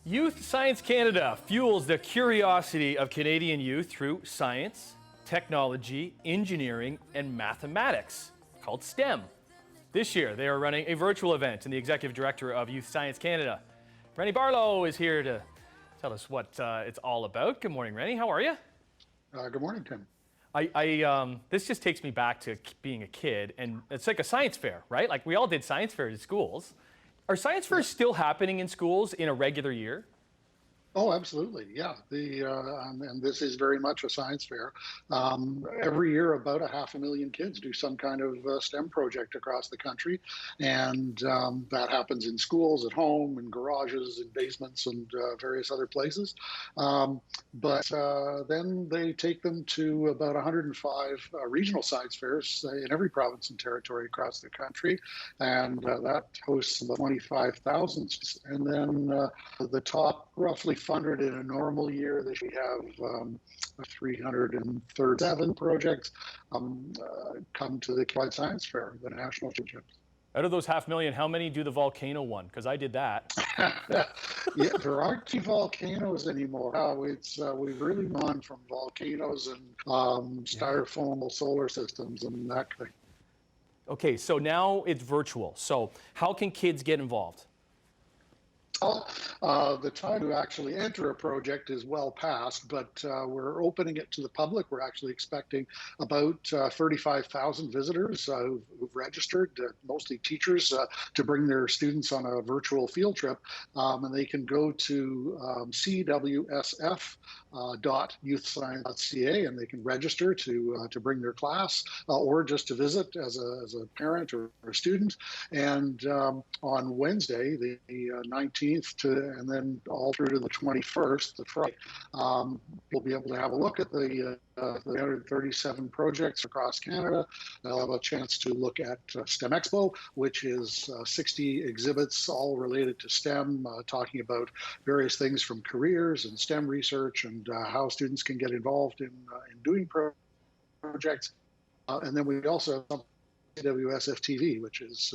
Youth Science Canada fuels the curiosity of Canadian youth through science, technology, engineering, and mathematics, called STEM. This year, they are running a virtual event, and the Executive Director of Youth Science Canada, Reni Barlow, is here to tell us what it's all about. Good morning, Reni. How are you? Good morning, Tim. This just takes me back to being a kid, and it's like a science fair, right? Like we all did science fairs at schools. Are science fairs still happening in schools in a regular year? Oh, absolutely. Yeah. And this is very much a science fair. Every year, about 500,000 kids do some kind of STEM project across the country. And that happens in schools, at home, in garages, in basements, and various other places. But then they take them to about 105 regional science fairs in every province and territory across the country. And that hosts about 25,000. And then the top roughly 100 in a normal year. We have 337 projects come to the Quad Science Fair, the national championships. Out of those 500,000, how many do the volcano one? Because I did that. Yeah, there aren't two volcanoes anymore. We've really gone from volcanoes and styrofoam solar systems and that thing. Okay, so now it's virtual. So how can kids get involved? The time to actually enter a project is well past, but we're opening it to the public. We're actually expecting about 35,000 visitors who've registered, mostly teachers, to bring their students on a virtual field trip. And they can go to cwsf.youthscience.ca and they can register to bring their class or just to visit as a parent or a student. And on Wednesday, the 19th, and then all through to the 21st, the Friday, we'll be able to have a look at the 337 projects across Canada. They'll have a chance to look at STEM Expo, which is 60 exhibits all related to STEM, talking about various things from careers and STEM research and how students can get involved in doing projects. And then we also have CWSF-TV, which is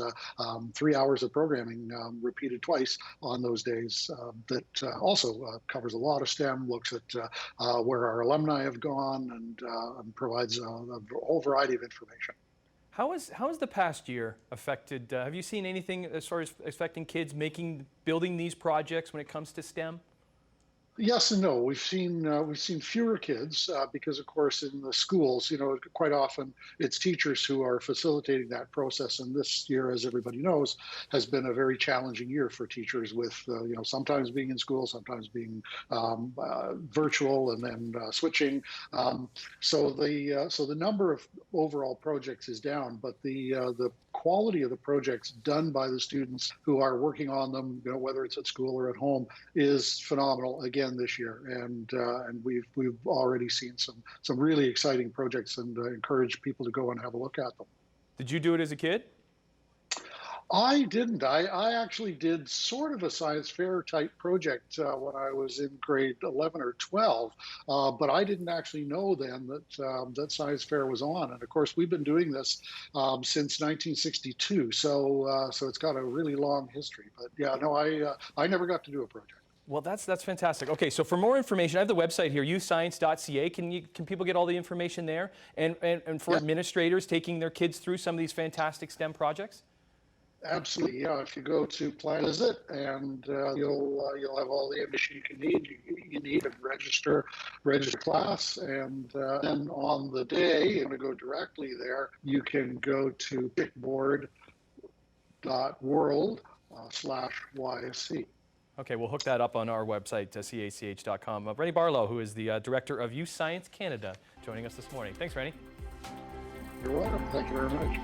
3 hours of programming repeated twice on those days that also covers a lot of STEM, looks at where our alumni have gone and provides a whole variety of information. How has the past year affected, have you seen anything as far as affecting kids building these projects when it comes to STEM? Yes and no. We've seen fewer kids because, of course, in the schools, quite often it's teachers who are facilitating that process. And this year, as everybody knows, has been a very challenging year for teachers with, sometimes being in school, sometimes being virtual, and then switching. So the number of overall projects is down, but the quality of the projects done by the students who are working on them, whether it's at school or at home, is phenomenal again this year. And we've already seen some really exciting projects and encourage people to go and have a look at them. Did you do it as a kid? I didn't. I actually did sort of a science fair type project when I was in grade 11 or 12, but I didn't actually know then that science fair was on. And of course, we've been doing this since 1962, so it's got a really long history. But yeah, no, I never got to do a project. Well, that's fantastic. Okay, so for more information, I have the website here, youthscience.ca. Can people get all the information there? And for administrators taking their kids through some of these fantastic STEM projects? Absolutely, yeah. If you go to Plan Visit, and you'll have all the information you need to register class, and then on the day, you're going to go directly there. You can go to pickboard.world/YSC. Okay, we'll hook that up on our website, cach.com. Reni Barlow, who is the Director of Youth Science Canada, joining us this morning. Thanks, Reni. You're welcome. Thank you very much.